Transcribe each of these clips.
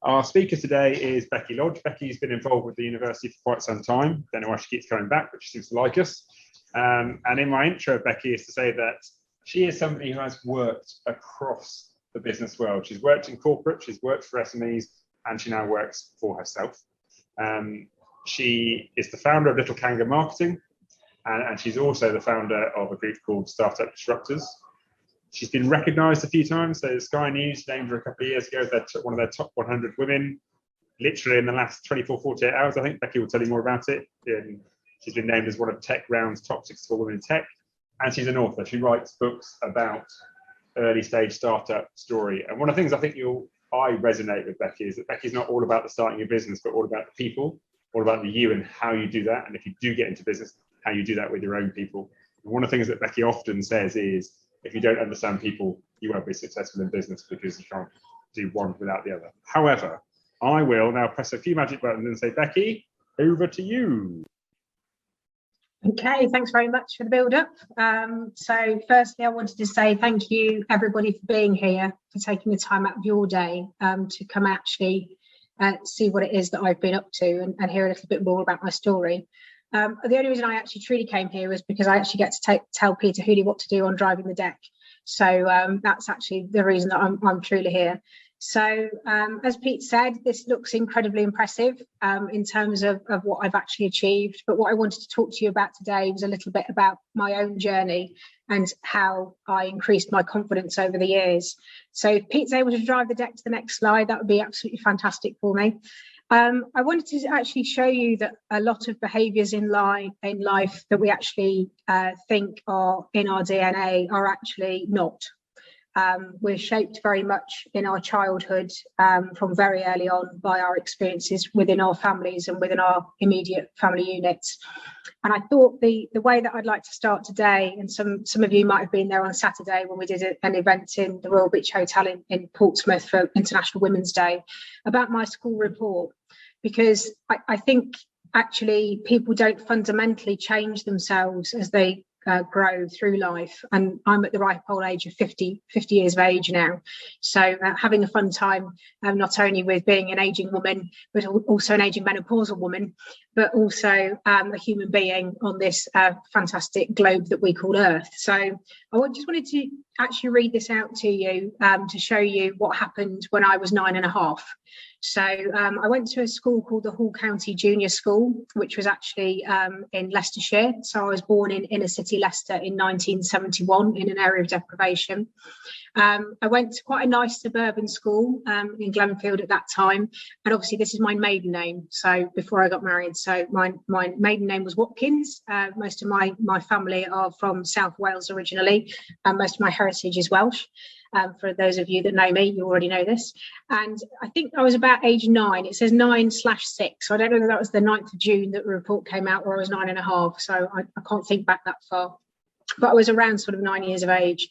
Our speaker today is Becky Lodge. Becky's been involved with the university for quite some time. Don't know why she keeps coming back, but she seems to like us. And in my intro, Becky, is to say that she is somebody who has worked across the business world. She's worked in corporate, she's worked for SMEs, and she now works for herself. She is the founder of Little Kanga Marketing, and she's also the founder of a group called Startup Disruptors. She's been recognised a few times. So Sky News named her a couple of years ago one of their top 100 women, literally in the last 24, 48 hours. I think Becky will tell you more about it. She's been named as one of TechRound's top 64 women in tech. And she's an author. She writes books about early stage startup story. And one of the things I think I resonate with Becky is that Becky's not all about the starting a business, but all about the people, all about the you and how you do that. And if you do get into business, how you do that with your own people. And one of the things that Becky often says is, if you don't understand people, you won't be successful in business because you can't do one without the other. However, I will now press a few magic buttons and say, Becky, over to you. Okay, thanks very much for the build-up. So firstly, I wanted to say thank you, everybody, for being here, for taking the time out of your day to come actually see what it is that I've been up to and hear a little bit more about my story. The only reason I actually truly came here was because I actually get to tell Peter Hooley what to do on driving the deck. So that's actually the reason that I'm truly here. So as Pete said, this looks incredibly impressive in terms of what I've actually achieved. But what I wanted to talk to you about today was a little bit about my own journey and how I increased my confidence over the years. So if Pete's able to drive the deck to the next slide, that would be absolutely fantastic for me. I wanted to actually show you that a lot of behaviours in life that we actually think are in our DNA are actually not. We're shaped very much in our childhood from very early on by our experiences within our families and within our immediate family units. And I thought the way that I'd like to start today, and some of you might have been there on Saturday when we did an event in the Royal Beach Hotel in Portsmouth for International Women's Day, about my school report, because I think actually people don't fundamentally change themselves as they grow through life, and I'm at the ripe old age of 50 years of age now, so having a fun time not only with being an aging woman but also an aging menopausal woman, but also a human being on this fantastic globe that we call Earth. So I just wanted to actually read this out to you to show you what happened when I was 9.5. So I went to a school called the Hall County Junior School, which was actually in Leicestershire. So I was born in inner city Leicester in 1971 in an area of deprivation. I went to quite a nice suburban school in Glenfield at that time. And obviously this is my maiden name. So before I got married, so my maiden name was Watkins. Most of my family are from South Wales originally, and most of my heritage is Welsh. For those of you that know me, you already know this. And I think I was about age 9. It says 9/6. So I don't know whether that was the 9th of June that the report came out, or I was 9.5. So I can't think back that far. But I was around sort of 9 years of age.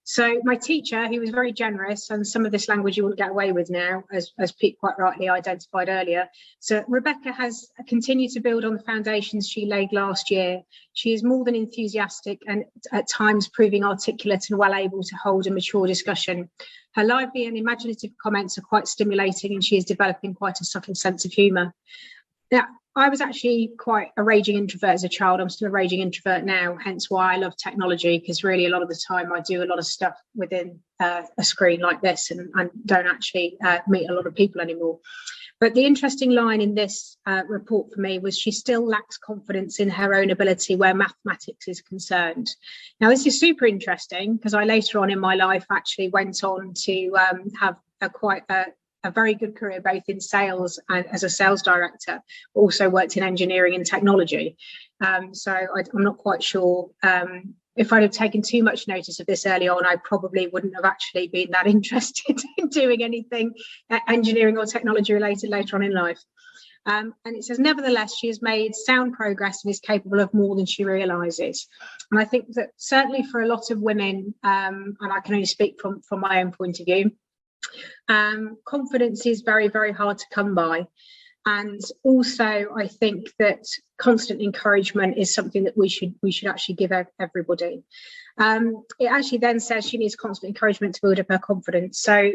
So my teacher, who was very generous, and some of this language you wouldn't get away with now, as Pete quite rightly identified earlier. So Rebecca has continued to build on the foundations she laid last year. She is more than enthusiastic and at times proving articulate and well able to hold a mature discussion. Her lively and imaginative comments are quite stimulating, and she is developing quite a subtle sense of humour. Now, I was actually quite a raging introvert as a child. I'm still a raging introvert now, hence why I love technology, because really a lot of the time I do a lot of stuff within a screen like this and don't actually meet a lot of people anymore. But the interesting line in this report for me was she still lacks confidence in her own ability where mathematics is concerned. Now, this is super interesting because I later on in my life actually went on to have a very good career both in sales and as a sales director, also worked in engineering and technology. So I'm not quite sure if I'd have taken too much notice of this early on, I probably wouldn't have actually been that interested in doing anything engineering or technology related later on in life. And it says, nevertheless, she has made sound progress and is capable of more than she realises. And I think that certainly for a lot of women, and I can only speak from my own point of view, confidence is very, very hard to come by. And also, I think that constant encouragement is something that we should actually give everybody. It actually then says she needs constant encouragement to build up her confidence. So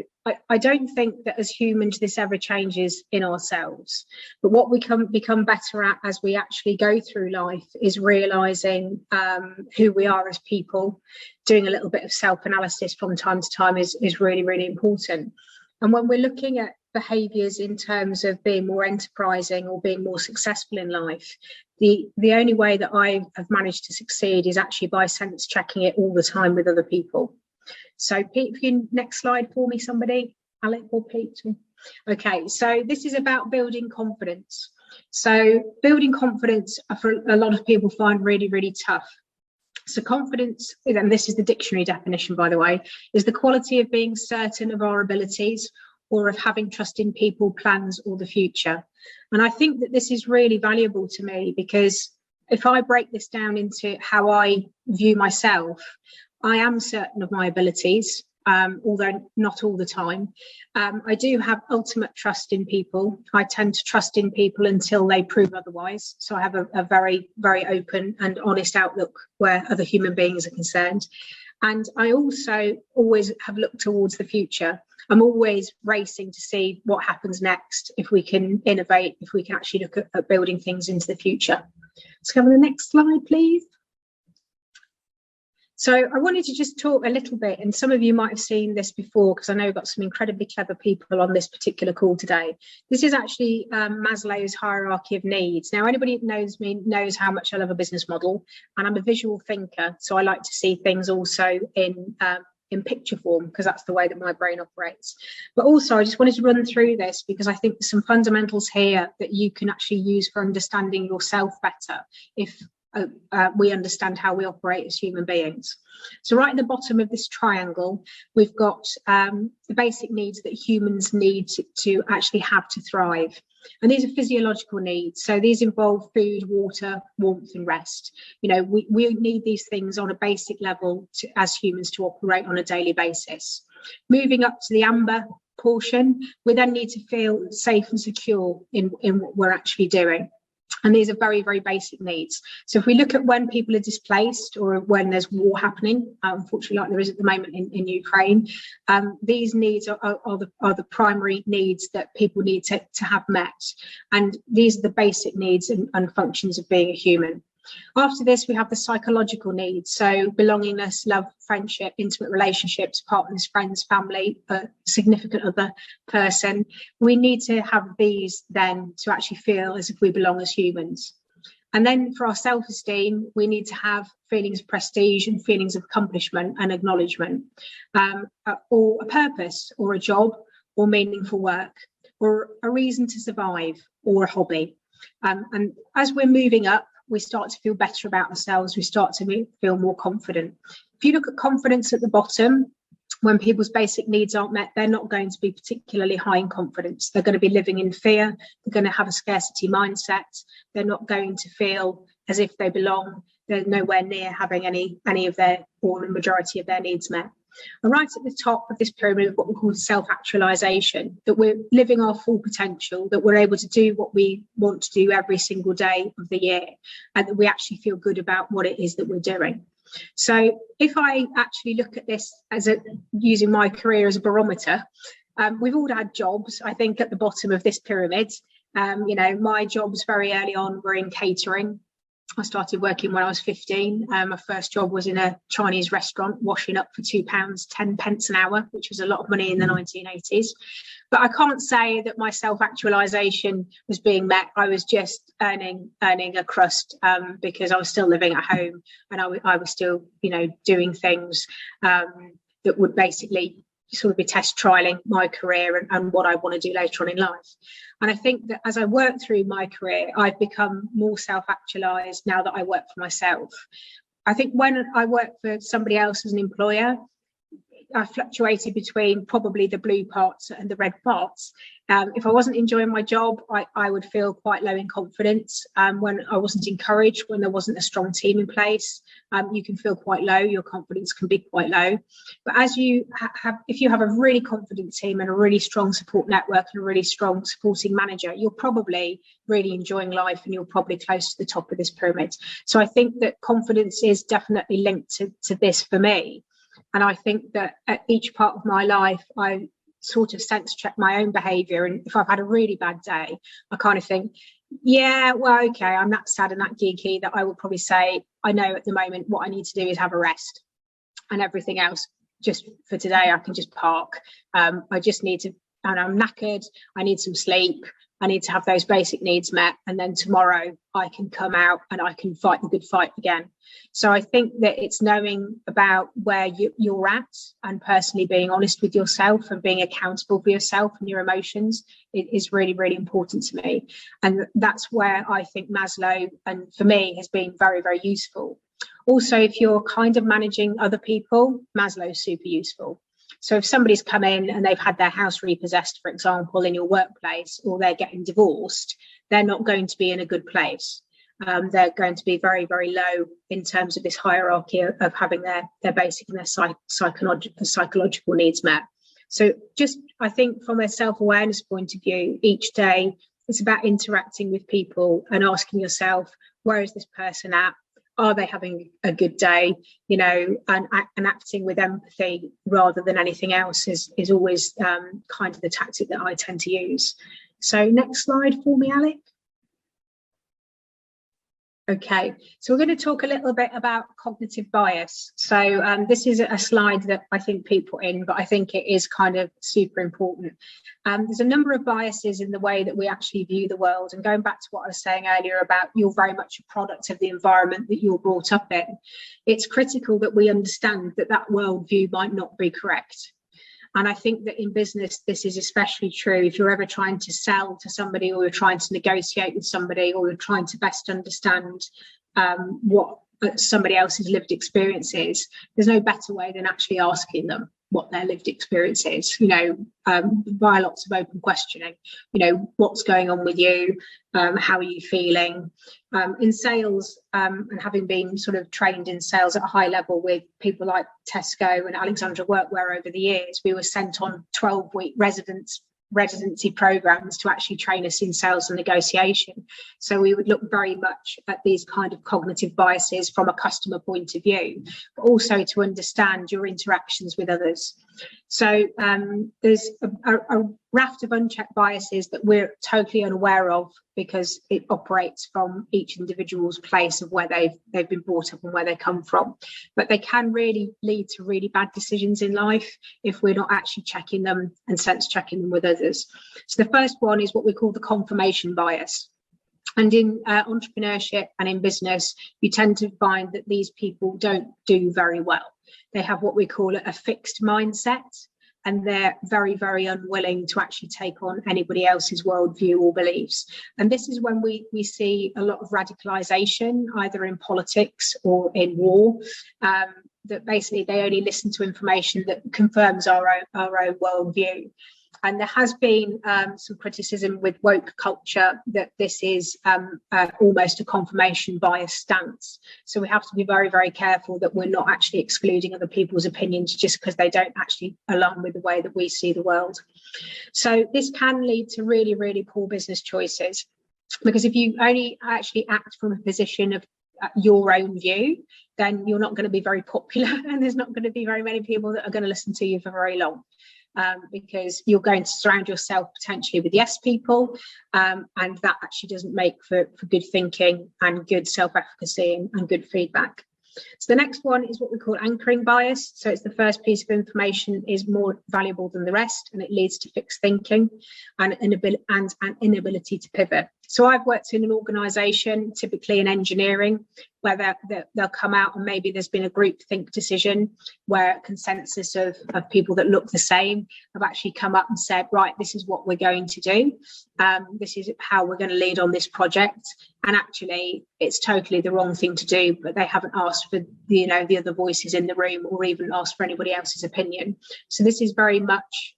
I don't think that as humans this ever changes in ourselves, but what we can become better at as we actually go through life is realizing who we are as people. Doing a little bit of self-analysis from time to time is really, really important. And when we're looking at behaviours in terms of being more enterprising or being more successful in life, the only way that I have managed to succeed is actually by sense checking it all the time with other people. So Pete, if you next slide for me, somebody, Alec or Pete. Okay, so this is about building confidence. So building confidence for a lot of people find really, really tough. So confidence, and this is the dictionary definition, by the way, is the quality of being certain of our abilities or of having trust in people, plans, or the future. And I think that this is really valuable to me, because if I break this down into how I view myself, I am certain of my abilities, although not all the time. I do have ultimate trust in people. I tend to trust in people until they prove otherwise. So I have a very, very open and honest outlook where other human beings are concerned. And I also always have looked towards the future. I'm always racing to see what happens next, if we can innovate, if we can actually look at building things into the future. Let's go on the next slide, please. So I wanted to just talk a little bit, and some of you might have seen this before, because I know we've got some incredibly clever people on this particular call today. This is actually Maslow's hierarchy of needs. Now, anybody that knows me knows how much I love a business model, and I'm a visual thinker, so I like to see things also in picture form, because that's the way that my brain operates. But also, I just wanted to run through this because I think there's some fundamentals here that you can actually use for understanding yourself better if we understand how we operate as human beings. So right at the bottom of this triangle, we've got the basic needs that humans need to actually have to thrive. And these are physiological needs. So these involve food, water, warmth, and rest. You know, we need these things on a basic level as humans to operate on a daily basis. Moving up to the amber portion, we then need to feel safe and secure in what we're actually doing. And these are very, very basic needs. So if we look at when people are displaced or when there's war happening, unfortunately, like there is at the moment in Ukraine, these needs are the primary needs that people need to have met. And these are the basic needs and functions of being a human. After this, we have the psychological needs. So belongingness, love, friendship, intimate relationships, partners, friends, family, a significant other person. We need to have these then to actually feel as if we belong as humans. And then for our self-esteem, we need to have feelings of prestige and feelings of accomplishment and acknowledgement, or a purpose or a job or meaningful work or a reason to survive or a hobby. And as we're moving up, we start to feel better about ourselves. We start to feel more confident. If you look at confidence at the bottom, when people's basic needs aren't met, they're not going to be particularly high in confidence. They're going to be living in fear. They're going to have a scarcity mindset. They're not going to feel as if they belong. They're nowhere near having any of their, or the majority of their needs met. And right at the top of this pyramid, what we call self-actualization, that we're living our full potential, that we're able to do what we want to do every single day of the year, and that we actually feel good about what it is that we're doing. So if I actually look at this as using my career as a barometer, we've all had jobs, I think, at the bottom of this pyramid. You know, my jobs very early on were in catering. I started working when I was 15. My first job was in a Chinese restaurant, washing up for £2.10 an hour, which was a lot of money in the 1980s. But I can't say that my self-actualization was being met. I was just earning a crust because I was still living at home, and I was still, you know, doing things that would basically sort of be test trialing my career and what I want to do later on in life. And I think that as I work through my career, I've become more self-actualized now that I work for myself. I think when I work for somebody else as an employer, I fluctuated between probably the blue parts and the red parts. If I wasn't enjoying my job, I would feel quite low in confidence. When I wasn't encouraged, when there wasn't a strong team in place, you can feel quite low. Your confidence can be quite low. But as you if you have a really confident team and a really strong support network and a really strong supporting manager, you're probably really enjoying life and you're probably close to the top of this pyramid. So I think that confidence is definitely linked to this for me. And I think that at each part of my life, I sort of sense check my own behaviour. And if I've had a really bad day, I kind of think, yeah, well, okay, I'm that sad and that geeky that I will probably say, I know at the moment what I need to do is have a rest, and everything else just for today I can just park. I just need to, and I'm knackered, I need some sleep, I need to have those basic needs met, and then tomorrow I can come out and I can fight the good fight again. So I think that it's knowing about where you're at and personally being honest with yourself and being accountable for yourself and your emotions. It is really, really important to me. And that's where I think Maslow, and for me, has been very, very useful. Also, if you're kind of managing other people, Maslow's super useful. So if somebody's come in and they've had their house repossessed, for example, in your workplace, or they're getting divorced, they're not going to be in a good place. They're going to be very, very low in terms of this hierarchy of having their basic and their psychological needs met. So just, I think from a self-awareness point of view, each day it's about interacting with people and asking yourself, where is this person at? Are they having a good day? You know, and acting with empathy rather than anything else is always kind of the tactic that I tend to use. So next slide for me, Alec. Okay, so we're going to talk a little bit about cognitive bias. So this is a slide that I think Pete put in, but I think it is kind of super important. There's a number of biases in the way that we actually view the world. And going back to what I was saying earlier about you're very much a product of the environment that you're brought up in, it's critical that we understand that that worldview might not be correct. And I think that in business, this is especially true if you're ever trying to sell to somebody, or you're trying to negotiate with somebody, or you're trying to best understand what somebody else's lived experience is. There's no better way than actually asking them what their lived experience is, you know, via lots of open questioning. You know, what's going on with you? How are you feeling? In sales, and having been sort of trained in sales at a high level with people like Tesco and Alexandra Workwear over the years, we were sent on 12-week residency programs to actually train us in sales and negotiation. So we would look very much at these kind of cognitive biases from a customer point of view, but also to understand your interactions with others. So there's a raft of unchecked biases that we're totally unaware of because it operates from each individual's place of where they've been brought up and where they come from. But they can really lead to really bad decisions in life if we're not actually checking them and sense checking them with others. So the first one is what we call the confirmation bias. And in entrepreneurship and in business, you tend to find that these people don't do very well. They have what we call a fixed mindset, and they're very, very unwilling to actually take on anybody else's worldview or beliefs. And this is when we see a lot of radicalization, either in politics or in war, that basically they only listen to information that confirms our own worldview. And there has been some criticism with woke culture that this is almost a confirmation bias stance. So we have to be very, very careful that we're not actually excluding other people's opinions just because they don't actually align with the way that we see the world. So this can lead to really, really poor business choices, because if you only actually act from a position of your own view, then you're not going to be very popular, and there's not going to be very many people that are going to listen to you for very long. Because you're going to surround yourself potentially with yes people, and that actually doesn't make for good thinking and good self-efficacy and good feedback. So the next one is what we call anchoring bias. So it's the first piece of information is more valuable than the rest, and it leads to fixed thinking and an inability to pivot. So I've worked in an organisation, typically in engineering, where they'll come out and maybe there's been a group think decision where a consensus of people that look the same have actually come up and said, right, this is what we're going to do. This is how we're going to lead on this project. And actually, it's totally the wrong thing to do, but they haven't asked for the other voices in the room or even asked for anybody else's opinion. So this is very much,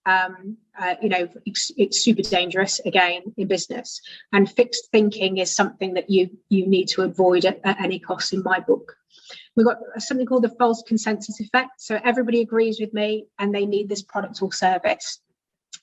it's super dangerous, again, in business. And fixed thinking is something that you need to avoid at any cost in my book. We've got something called the false consensus effect. So everybody agrees with me and they need this product or service.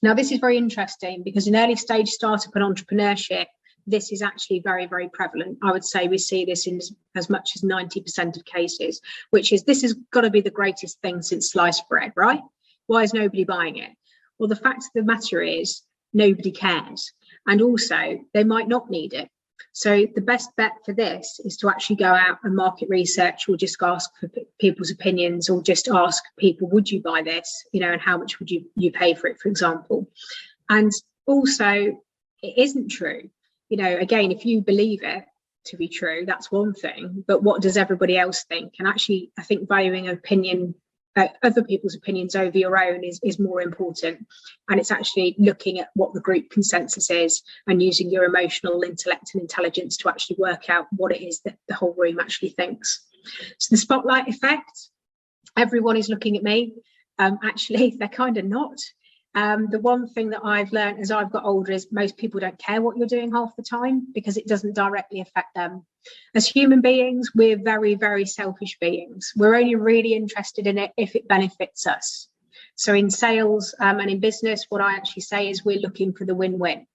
Now, this is very interesting because in early stage startup and entrepreneurship, this is actually very, very prevalent. I would say we see this in as much as 90% of cases, which is this has got to be the greatest thing since sliced bread, right? Why is nobody buying it? Well, the fact of the matter is nobody cares. And also, they might not need it. So the best bet for this is to actually go out and market research or just ask for people's opinions or just ask people, would you buy this? And how much would you pay for it, for example? And also, it isn't true. Again, if you believe it to be true, that's one thing. But what does everybody else think? And actually, I think valuing other people's opinions over your own is more important. And it's actually looking at what the group consensus is and using your emotional intellect and intelligence to actually work out what it is that the whole room actually thinks. So the spotlight effect, everyone is looking at me. Actually, they're kind of not. The one thing that I've learned as I've got older is most people don't care what you're doing half the time because it doesn't directly affect them. As human beings, we're very, very selfish beings. We're only really interested in it if it benefits us. So in sales and in business, what I actually say is we're looking for the win-win.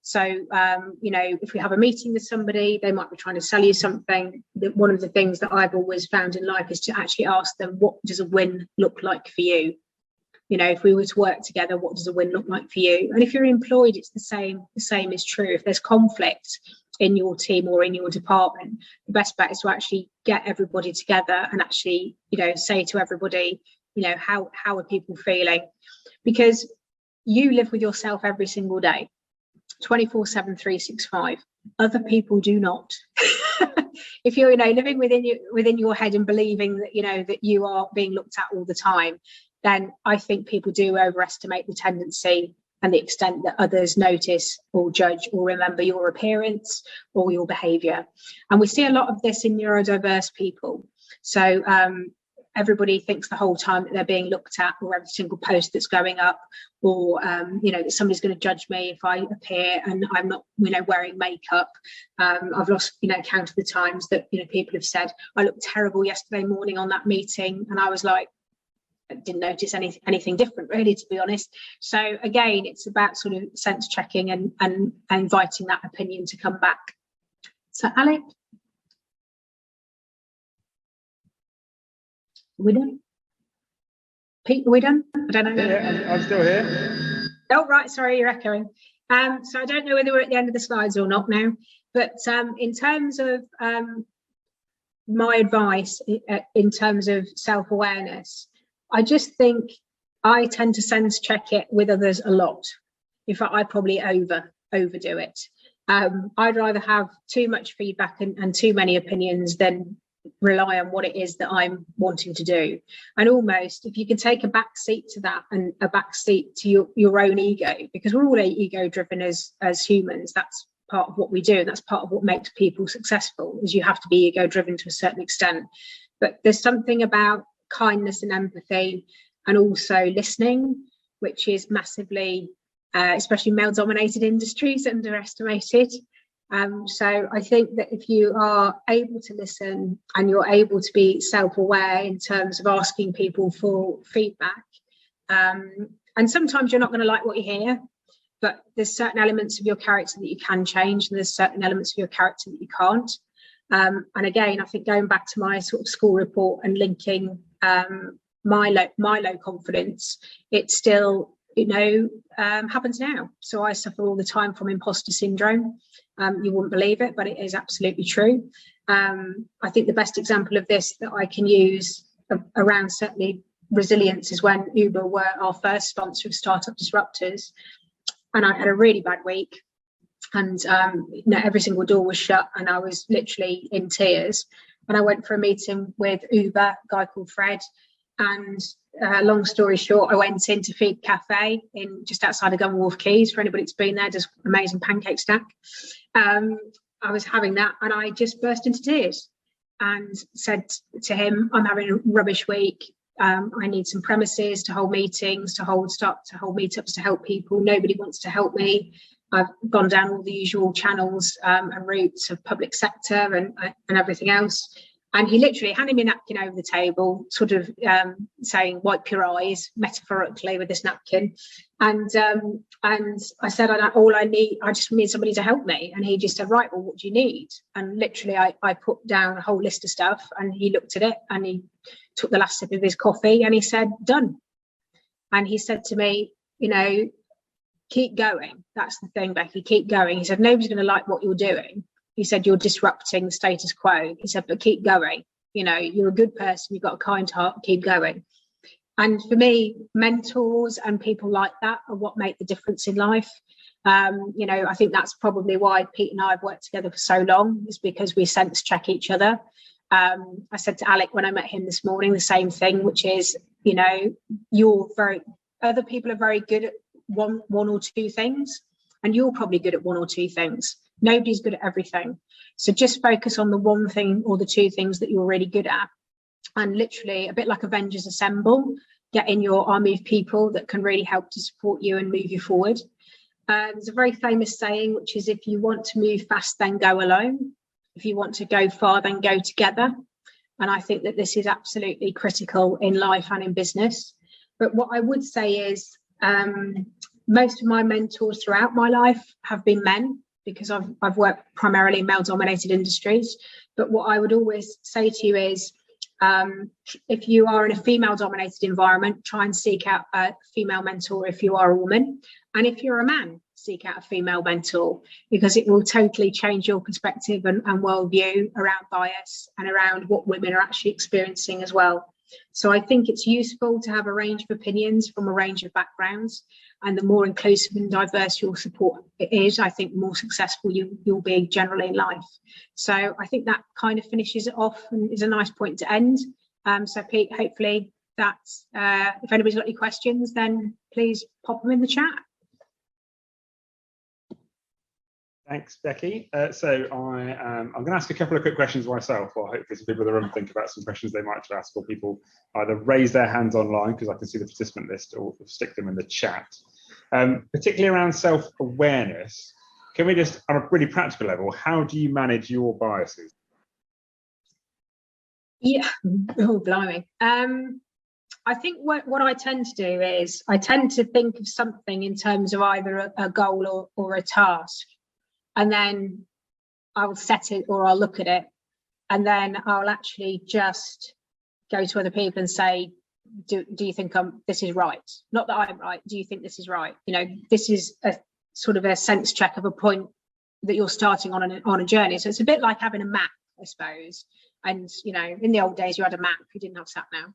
So, if we have a meeting with somebody, they might be trying to sell you something. One of the things that I've always found in life is to actually ask them, what does a win look like for you? If we were to work together, what does a win look like for you? And if you're employed, it's the same. The same is true. If there's conflict in your team or in your department, the best bet is to actually get everybody together and actually, say to everybody, how are people feeling? Because you live with yourself every single day, 24/7, 365. Other people do not. If you're, living within your head and believing that, that you are being looked at all the time, then I think people do overestimate the tendency and the extent that others notice or judge or remember your appearance or your behaviour. And we see a lot of this in neurodiverse people. So everybody thinks the whole time that they're being looked at, or every single post that's going up, or that somebody's going to judge me if I appear and I'm not wearing makeup. I've lost count of the times that people have said I looked terrible yesterday morning on that meeting, and I was like, I didn't notice anything different, really, to be honest. So again, it's about sort of sense checking and inviting that opinion to come back. So Alec, are we done? Pete, are we done? I don't know. Yeah, I'm still here. Oh, right, sorry, you're echoing. So I don't know whether we're at the end of the slides or not now, but in terms of my advice in terms of self-awareness, I just think I tend to sense check it with others a lot. In fact, I probably overdo it. I'd rather have too much feedback and too many opinions than rely on what it is that I'm wanting to do. And almost, if you can take a back seat to that and a back seat to your own ego, because we're all ego driven as humans. That's part of what we do. And that's part of what makes people successful, is you have to be ego driven to a certain extent. But there's something about kindness and empathy and also listening, which is massively, especially male dominated industries, underestimated. So I think that if you are able to listen and you're able to be self-aware in terms of asking people for feedback, and sometimes you're not going to like what you hear, but there's certain elements of your character that you can change, and there's certain elements of your character that you can't. And again, I think going back to my sort of school report and linking my low confidence, it still happens now. So I suffer all the time from imposter syndrome. You wouldn't believe it, but it is absolutely true. I think the best example of this that I can use around certainly resilience is when Uber were our first sponsor of Startup Disruptors, and I had a really bad week. and every single door was shut, and I was literally in tears. And I went for a meeting with Uber, a guy called Fred, and long story short, I went into Feed Cafe in just outside of Gunwharf Quays. For anybody that's been there, does amazing pancake stack. I was having that, and I just burst into tears and said to him, I'm having a rubbish week. I need some premises to hold meetings, to hold meetups, to help people. Nobody wants to help me. I've gone down all the usual channels and routes of public sector and everything else. And he literally handed me a napkin over the table, sort of saying, wipe your eyes, metaphorically, with this napkin. And I said, I just need somebody to help me. And he just said, right, well, what do you need? And literally, I put down a whole list of stuff, and he looked at it, and he took the last sip of his coffee, and he said, done. And he said to me, keep going. That's the thing, Becky, keep going. He said, nobody's going to like what you're doing. He said, you're disrupting the status quo. He said, but keep going. You're a good person. You've got a kind heart. Keep going. And for me, mentors and people like that are what make the difference in life. I think that's probably why Pete and I have worked together for so long, is because we sense check each other. I said to Alec when I met him this morning the same thing, which is, other people are very good at one or two things, and you're probably good at one or two things. Nobody's good at everything. So just focus on the one thing or the two things that you're really good at. And literally, a bit like Avengers Assemble, get in your army of people that can really help to support you and move you forward. There's a very famous saying, which is, if you want to move fast, then go alone. If you want to go far, then go together. And I think that this is absolutely critical in life and in business. But what I would say is, most of my mentors throughout my life have been men, because I've worked primarily in male-dominated industries. But what I would always say to you is, if you are in a female-dominated environment, try and seek out a female mentor if you are a woman. And if you're a man, seek out a female mentor, because it will totally change your perspective and worldview around bias and around what women are actually experiencing as well. So I think it's useful to have a range of opinions from a range of backgrounds. And the more inclusive and diverse your support is, I think the more successful you'll be generally in life. So I think that kind of finishes it off and is a nice point to end. So Pete, hopefully that's, if anybody's got any questions, then please pop them in the chat. Thanks, Becky. So I'm going to ask a couple of quick questions myself, or hopefully some people in the room think about some questions they might ask, or people either raise their hands online, because I can see the participant list, or stick them in the chat. Particularly around self-awareness, can we just, on a really practical level, how do you manage your biases? Yeah, oh, blimey. I think what I tend to do is I tend to think of something in terms of either a goal or a task. And then I'll set it, or I'll look at it, and then I'll actually just go to other people and say, do you think this is right? Not that I'm right. Do you think this is right? This is a sort of a sense check of a point that you're starting on a journey. So it's a bit like having a map, I suppose. And in the old days, you had a map. You didn't have sat nav,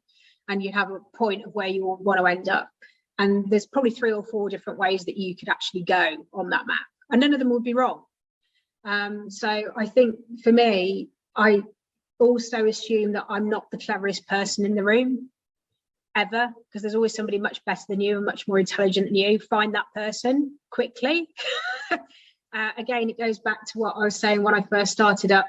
and you have a point of where you want to end up. And there's probably 3 or 4 different ways that you could actually go on that map, and none of them would be wrong. So I think for me, I also assume that I'm not the cleverest person in the room ever, because there's always somebody much better than you and much more intelligent than you. Find that person quickly. Again, it goes back to what I was saying when I first started up.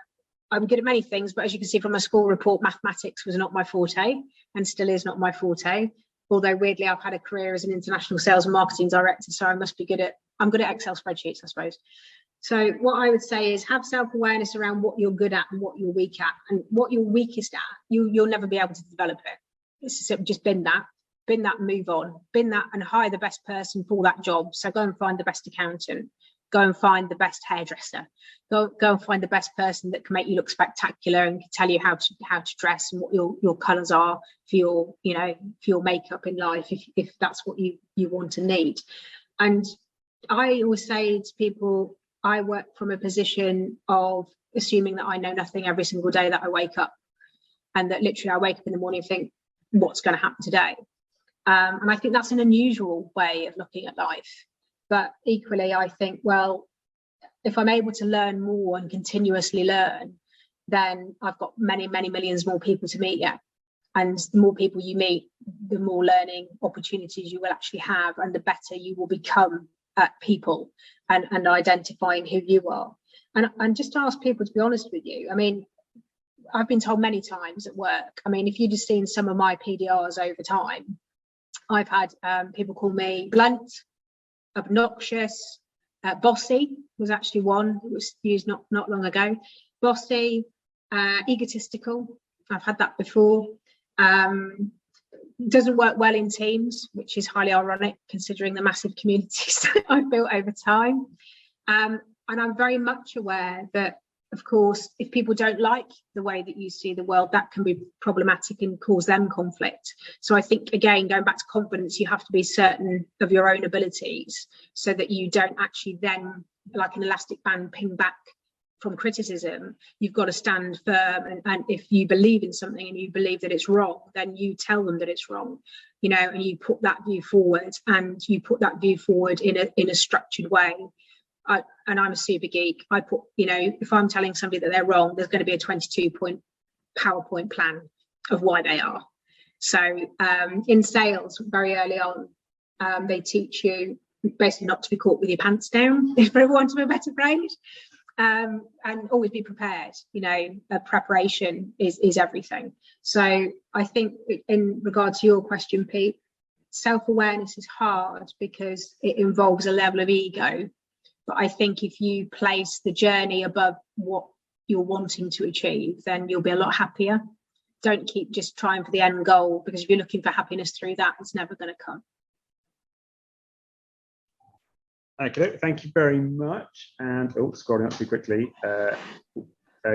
I'm good at many things, but as you can see from my school report, mathematics was not my forte, and still is not my forte. Although weirdly, I've had a career as an international sales and marketing director, so I'm good at Excel spreadsheets, I suppose. So what I would say is have self-awareness around what you're good at and what you're weak at, and what you're weakest at, you'll never be able to develop it. It's just bin that, move on, bin that, and hire the best person for that job. So go and find the best accountant, go and find the best hairdresser, go and find the best person that can make you look spectacular and can tell you how to dress and what your colours are for your makeup in life, if that's what you want and need. And I always say to people, I work from a position of assuming that I know nothing every single day that I wake up, and that literally I wake up in the morning and think, what's going to happen today? And I think that's an unusual way of looking at life. But equally, I think, well, if I'm able to learn more and continuously learn, then I've got many, many millions more people to meet yet. And the more people you meet, the more learning opportunities you will actually have, and the better you will become at people and identifying who you are. And just to ask people to be honest with you, I mean, I've been told many times at work, I mean, if you'd have seen some of my PDRs over time, I've had people call me blunt, obnoxious, bossy was actually one that was used not long ago. Bossy, egotistical, I've had that before. Doesn't work well in teams, which is highly ironic considering the massive communities that I've built over time. And I'm very much aware that, of course, if people don't like the way that you see the world, that can be problematic and cause them conflict. So I think, again, going back to confidence, you have to be certain of your own abilities so that you don't actually then, like an elastic band, ping back from criticism. You've got to stand firm, and if you believe in something and you believe that it's wrong, then you tell them that it's wrong, you know, and you put that view forward, and you put that view forward in a structured way. And I'm a super geek. I put, you know, if I'm telling somebody that they're wrong, there's going to be a 22-point PowerPoint plan of why they are. So in sales, very early on, they teach you basically not to be caught with your pants down, for want of a better phrase. And always be prepared. You know, preparation is everything. So I think in regard to your question, Pete, self-awareness is hard because it involves a level of ego. But I think if you place the journey above what you're wanting to achieve, then you'll be a lot happier. Don't keep just trying for the end goal, because if you're looking for happiness through that, it's never going to come. Okay, thank you very much. And scrolling up too quickly,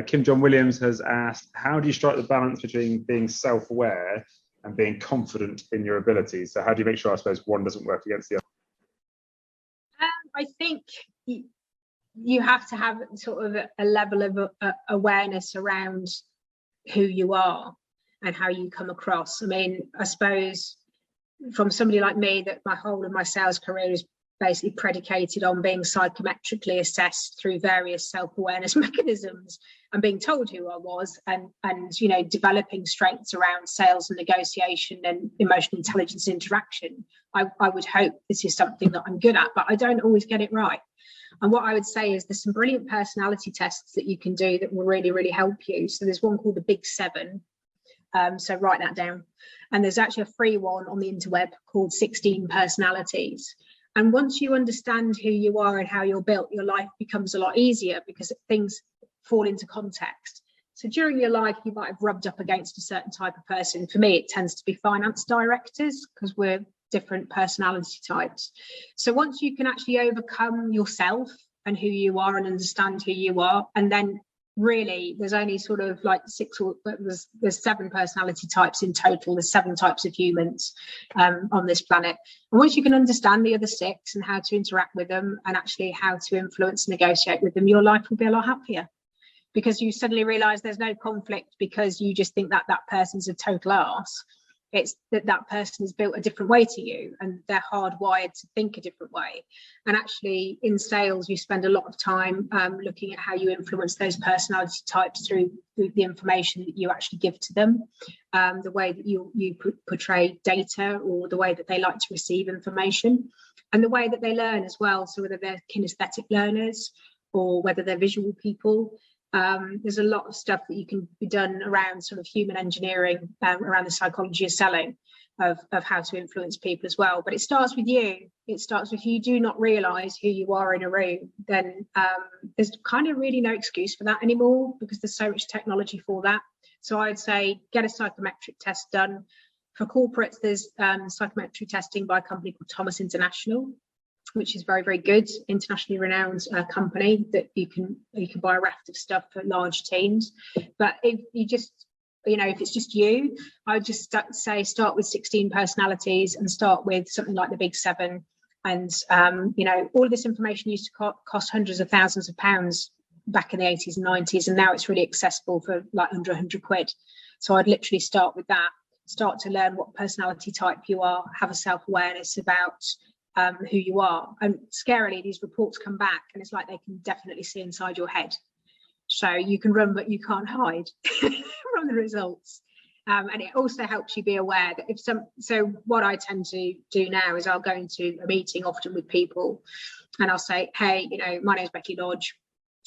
Kim John Williams has asked, how do you strike the balance between being self-aware and being confident in your abilities? So how do you make sure, I suppose, one doesn't work against the other? I think you have to have sort of a level of awareness around who you are and how you come across. I mean, I suppose from somebody like me, that my whole of my sales career is basically predicated on being psychometrically assessed through various self-awareness mechanisms and being told who I was, and you know, developing strengths around sales and negotiation and emotional intelligence interaction. I would hope this is something that I'm good at, but I don't always get it right. And what I would say is there's some brilliant personality tests that you can do that will really, really help you. So there's one called the Big 7. So write that down. And there's actually a free one on the interweb called 16 Personalities. And once you understand who you are and how you're built, your life becomes a lot easier because things fall into context. So during your life, you might have rubbed up against a certain type of person. For me, it tends to be finance directors because we're different personality types. So once you can actually overcome yourself and who you are and understand who you are, and then really there's only sort of like there's 7 personality types in total. There's 7 types of humans on this planet, and once you can understand the other 6 and how to interact with them and actually how to influence and negotiate with them, your life will be a lot happier, because you suddenly realize there's no conflict because you just think that that person's a total arse. It's that person is built a different way to you, and they're hardwired to think a different way. And actually in sales, you spend a lot of time looking at how you influence those personality types through the information that you actually give to them, the way that you portray data, or the way that they like to receive information, and the way that they learn as well. So whether they're kinesthetic learners or whether they're visual people. There's a lot of stuff that you can be done around sort of human engineering, around the psychology of selling, of how to influence people as well. But it starts with you. It starts with, you do not realize who you are in a room, then there's kind of really no excuse for that anymore, because there's so much technology for that. So I'd say get a psychometric test done. For corporates, there's psychometric testing by a company called Thomas International, which is very, very good, internationally renowned company that you can buy a raft of stuff for large teams. But if you just, you know, if it's just you, I would just say start with 16 personalities and start with something like the Big 7. And, you know, all of this information used to cost hundreds of thousands of pounds back in the 80s and 90s. And now it's really accessible for like under 100 quid. So I'd literally start with that, start to learn what personality type you are, have a self-awareness about who you are. And scarily, these reports come back and it's like they can definitely see inside your head. So you can run, but you can't hide from the results. And it also helps you be aware that so what I tend to do now is I'll go into a meeting often with people and I'll say, hey, my name is Becky Lodge.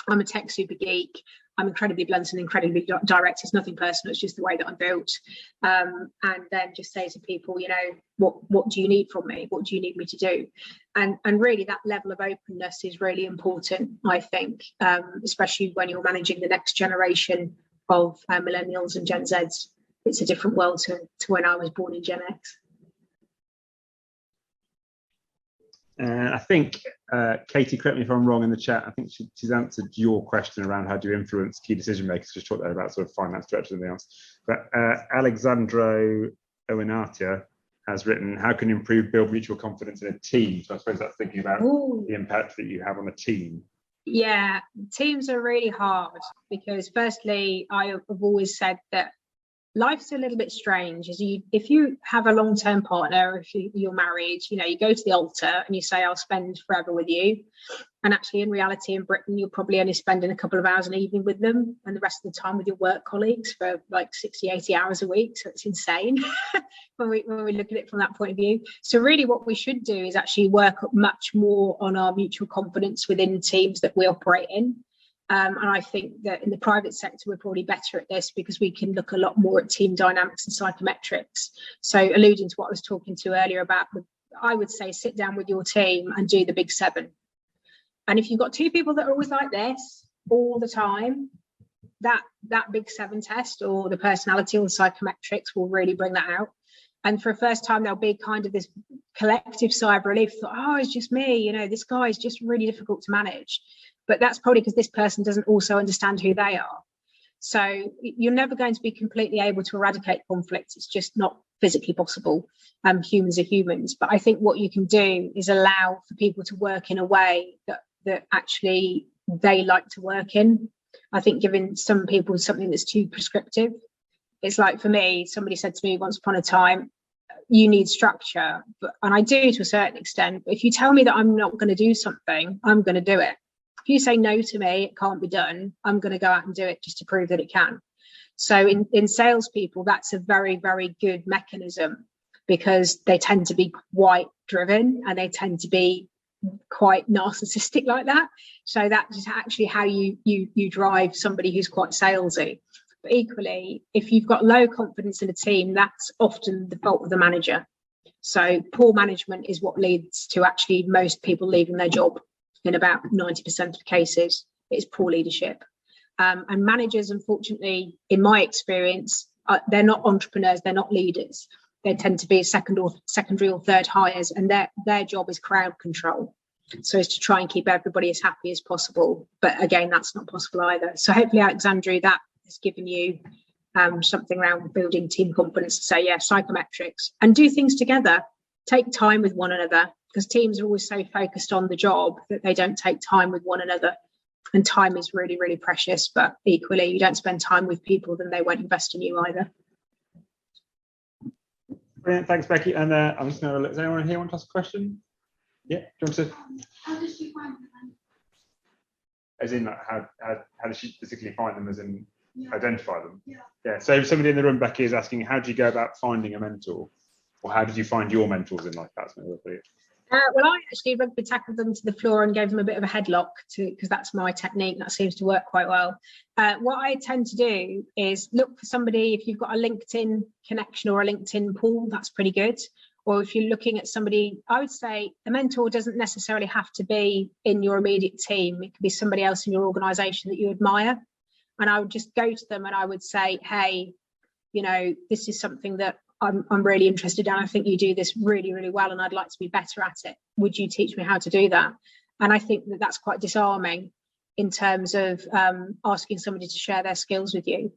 I'm a tech super geek. I'm incredibly blunt and incredibly direct. It's nothing personal. It's just the way that I'm built. And then just say to people, what do you need from me? What do you need me to do? And really that level of openness is really important, I think, especially when you're managing the next generation of millennials and Gen Zs. It's a different world to when I was born in Gen X. I think, Katie, correct me if I'm wrong in the chat, I think she's answered your question around how do you influence key decision makers. Just talked there about sort of finance directors and everything else. But Alexandro Oenatia has written, how can you build mutual confidence in a team? So I suppose that's thinking about the impact that you have on a team. Yeah, teams are really hard because firstly, I have always said that life's a little bit strange. If you have a long-term partner, if you're married, you go to the altar and you say, I'll spend forever with you. And actually, in reality, in Britain, you're probably only spending a couple of hours an evening with them and the rest of the time with your work colleagues for like 60, 80 hours a week. So it's insane when we look at it from that point of view. So really what we should do is actually work much more on our mutual confidence within teams that we operate in. And I think that in the private sector, we're probably better at this because we can look a lot more at team dynamics and psychometrics. So alluding to what I was talking to earlier about, I would say sit down with your team and do the big 7. And if you've got 2 people that are always like this all the time, that big 7 test or the personality or the psychometrics will really bring that out. And for a first time, there'll be kind of this collective sigh of relief. Oh, it's just me. This guy is just really difficult to manage. But that's probably because this person doesn't also understand who they are. So you're never going to be completely able to eradicate conflict. It's just not physically possible. Humans are humans. But I think what you can do is allow for people to work in a way that actually they like to work in. I think giving some people something that's too prescriptive. It's like for me, somebody said to me once upon a time, you need structure. And I do to a certain extent. But if you tell me that I'm not going to do something, I'm going to do it. If you say no to me, it can't be done, I'm going to go out and do it just to prove that it can. So in salespeople, that's a very, very good mechanism because they tend to be quite driven and they tend to be quite narcissistic like that. So that's actually how you drive somebody who's quite salesy. But equally, if you've got low confidence in a team, that's often the fault of the manager. So poor management is what leads to actually most people leaving their job. In about 90% of cases, it's poor leadership. And managers, unfortunately, in my experience, they're not entrepreneurs, they're not leaders. They tend to be secondary or third hires, and their job is crowd control. So it's to try and keep everybody as happy as possible. But again, that's not possible either. So hopefully, Alexandru, that has given you something around building team confidence to say, yeah, psychometrics, and do things together. Take time with one another. Because teams are always so focused on the job that they don't take time with one another. And time is really, really precious. But equally, you don't spend time with people, then they won't invest in you either. Brilliant. Thanks, Becky. And I'm just going to look. Does anyone here want to ask a question? Yeah. Do you want to? How does she find them? As in, like, how does she particularly find them? As in, identify them? Yeah. So somebody in the room, Becky, is asking, how do you go about finding a mentor? Or how did you find your mentors in life? That's well, I actually rugby tackled them to the floor and gave them a bit of a headlock because that's my technique. That seems to work quite well. What I tend to do is look for somebody. If you've got a LinkedIn connection or a LinkedIn pool, that's pretty good. Or if you're looking at somebody, I would say a mentor doesn't necessarily have to be in your immediate team. It could be somebody else in your organization that you admire. And I would just go to them and I would say, hey, this is something that I'm really interested in. I think you do this really, really well, and I'd like to be better at it. Would you teach me how to do that? And I think that that's quite disarming in terms of asking somebody to share their skills with you.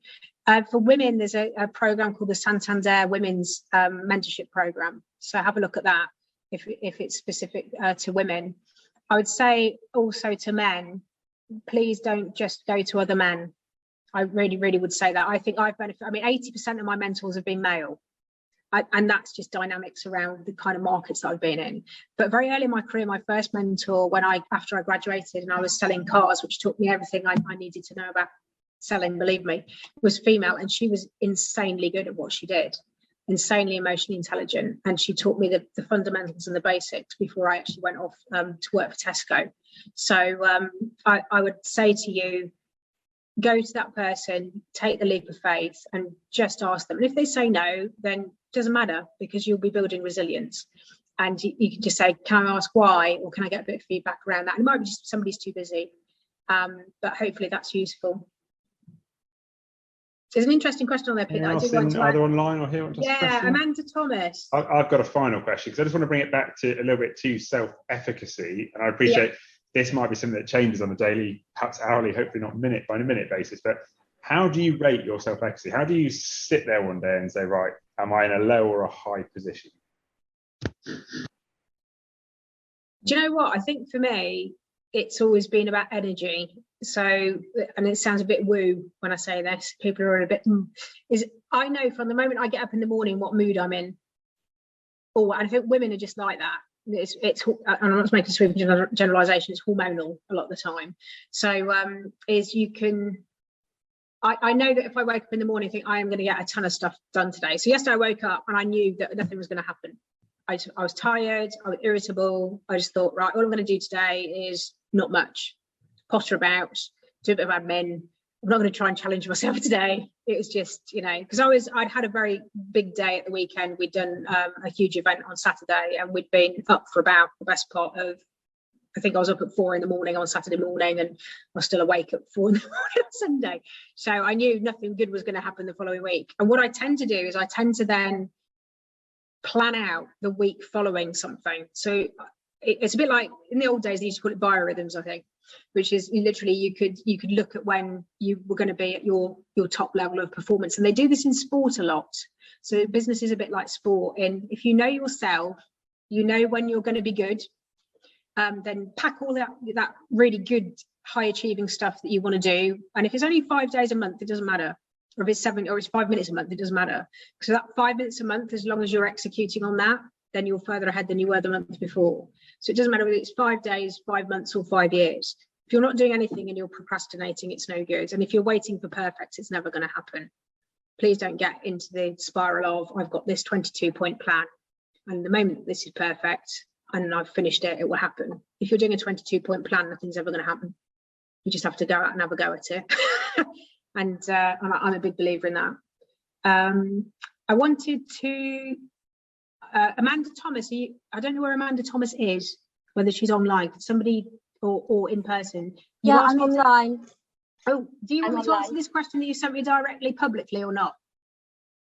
For women, there's a program called the Santander Women's Mentorship Program. So have a look at that if it's specific to women. I would say also to men, please don't just go to other men. I really, really would say that. I think I've benefited. I mean, 80% of my mentors have been male. And that's just dynamics around the kind of markets that I've been in. But very early in my career, my first mentor, after I graduated and I was selling cars, which taught me everything I needed to know about selling, believe me, was female, and she was insanely good at what she did, insanely emotionally intelligent, and she taught me the fundamentals and the basics before I actually went off to work for Tesco. So I would say to you, go to that person, take the leap of faith, and just ask them. And if they say no, then it doesn't matter, because you'll be building resilience. And you can just say, can I ask why, or can I get a bit of feedback around that? And it might be just somebody's too busy, but hopefully that's useful. There's an interesting question on there, Pete. Either online or here. Yeah, Amanda Thomas. I've got a final question, because I just want to bring it back to a little bit to self-efficacy, and I appreciate this might be something that changes on a daily, perhaps hourly, hopefully not minute by minute basis, but how do you rate your self-efficacy? How do you sit there one day and say, right, am I in a low or a high position? Do you know what? I think for me, it's always been about energy. So, and it sounds a bit woo when I say this, people are a bit, I know from the moment I get up in the morning what mood I'm in. And I think women are just like that. It's and I'm not making a sweeping generalization, it's hormonal a lot of the time. So I know that if I wake up in the morning, I think I am going to get a ton of stuff done today. So yesterday I woke up and I knew that nothing was going to happen. I was tired, I was irritable. I just thought, right, all I'm going to do today is not much. Potter about, do a bit of admin. I'm not going to try and challenge myself today. It was just, because I'd had a very big day at the weekend. We'd done a huge event on Saturday, and we'd been up for about the best part of, I think I was up at 4 a.m. on Saturday morning, and I was still awake at 4 a.m. on Sunday. So I knew nothing good was going to happen the following week. And what I tend to do is I tend to then plan out the week following something. So it's a bit like in the old days, they used to call it biorhythms, I think, which is literally you could look at when you were going to be at your top level of performance. And they do this in sport a lot. So business is a bit like sport. And if you know yourself, you know when you're going to be good, then pack all that really good, high achieving stuff that you want to do. And if it's only 5 days a month, it doesn't matter. Or if it's 7 or it's 5 minutes a month, it doesn't matter. So that 5 minutes a month, as long as you're executing on that, then you're further ahead than you were the month before. So it doesn't matter whether it's 5 days, 5 months, or 5 years. If you're not doing anything and you're procrastinating, it's no good. And if you're waiting for perfect, it's never going to happen. Please don't get into the spiral of, I've got this 22-point plan, and the moment this is perfect and I've finished it, it will happen. If you're doing a 22-point plan, nothing's ever going to happen. You just have to go out and have a go at it. And I'm a big believer in that. I wanted to, Amanda Thomas, I don't know where Amanda Thomas is, whether she's online, somebody or in person. Yeah, I'm online. Oh, do you want to answer this question that you sent me directly publicly or not?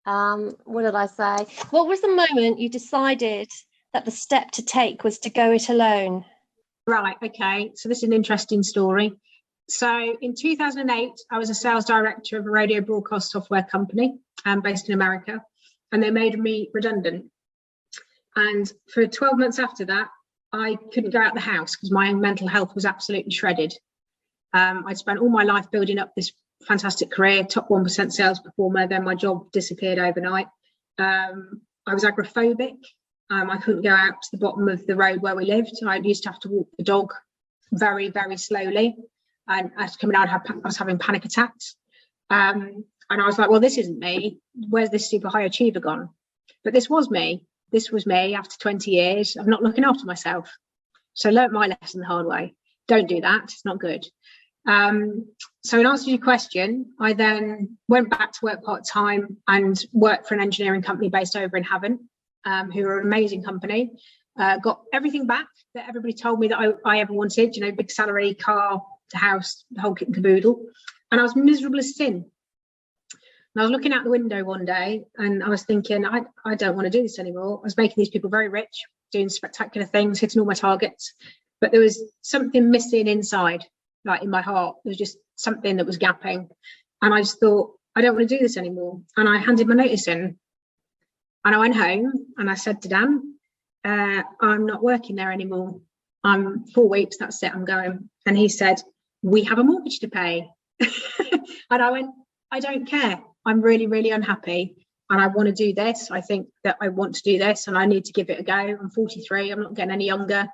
What did I say? What was the moment you decided that the step to take was to go it alone? Right, okay. So this is an interesting story. So in 2008, I was a sales director of a radio broadcast software company based in America, and they made me redundant. And for 12 months after that, I couldn't go out the house because my mental health was absolutely shredded. I'd spent all my life building up this fantastic career, top 1% sales performer. Then my job disappeared overnight. I was agoraphobic. I couldn't go out to the bottom of the road where we lived. I used to have to walk the dog very, very slowly. And as coming out, I was having panic attacks. And I was like, well, this isn't me. Where's this super high achiever gone? But this was me. This was me after 20 years of not looking after myself. So I learnt my lesson the hard way. Don't do that. It's not good. So in answer to your question, I then went back to work part-time and worked for an engineering company based over in Havant, who are an amazing company. Got everything back that everybody told me that I ever wanted, big salary, car, house, the whole kit and caboodle. And I was miserable as sin. And I was looking out the window one day and I was thinking, I don't want to do this anymore. I was making these people very rich, doing spectacular things, hitting all my targets. But there was something missing inside, like in my heart. There was just something that was gapping. And I just thought, I don't want to do this anymore. And I handed my notice in. And I went home and I said to Dan, I'm not working there anymore. I'm 4 weeks, that's it, I'm going. And he said, we have a mortgage to pay. And I went, I don't care. I'm really, really unhappy. and I want to do this. I think that I want to do this and I need to give it a go. I'm 43, I'm not getting any younger.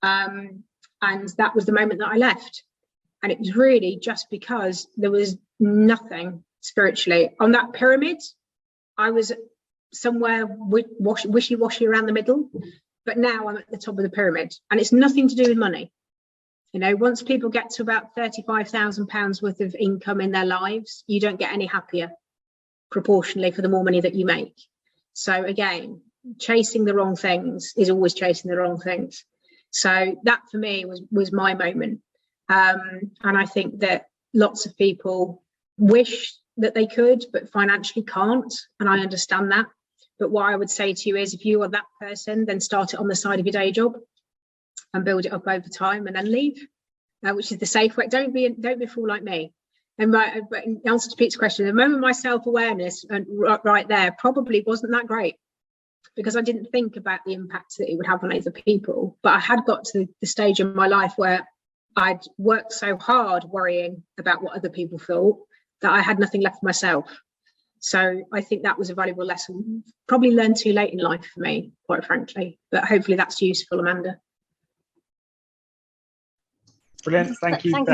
And that was the moment that I left. And it was really just because there was nothing spiritually on that pyramid. I was somewhere wishy-washy around the middle, but now I'm at the top of the pyramid, and it's nothing to do with money. You know, once people get to about £35,000 worth of income in their lives, you don't get any happier proportionally for the more money that you make. So again, chasing the wrong things is always chasing the wrong things. So that for me was my moment. And I think that lots of people wish that they could, but financially can't. And I understand that. But what I would say to you is, if you are that person, then start it on the side of your day job and build it up over time and then leave, which is the safe way. Don't be a fool like me. And in answer to Pete's question, the moment my self-awareness right there probably wasn't that great, because I didn't think about the impact that it would have on other people. But I had got to the stage in my life where I'd worked so hard worrying about what other people thought that I had nothing left for myself. So I think that was a valuable lesson, probably learned too late in life for me, quite frankly, but hopefully that's useful, Amanda. Brilliant. Thank you, Becky.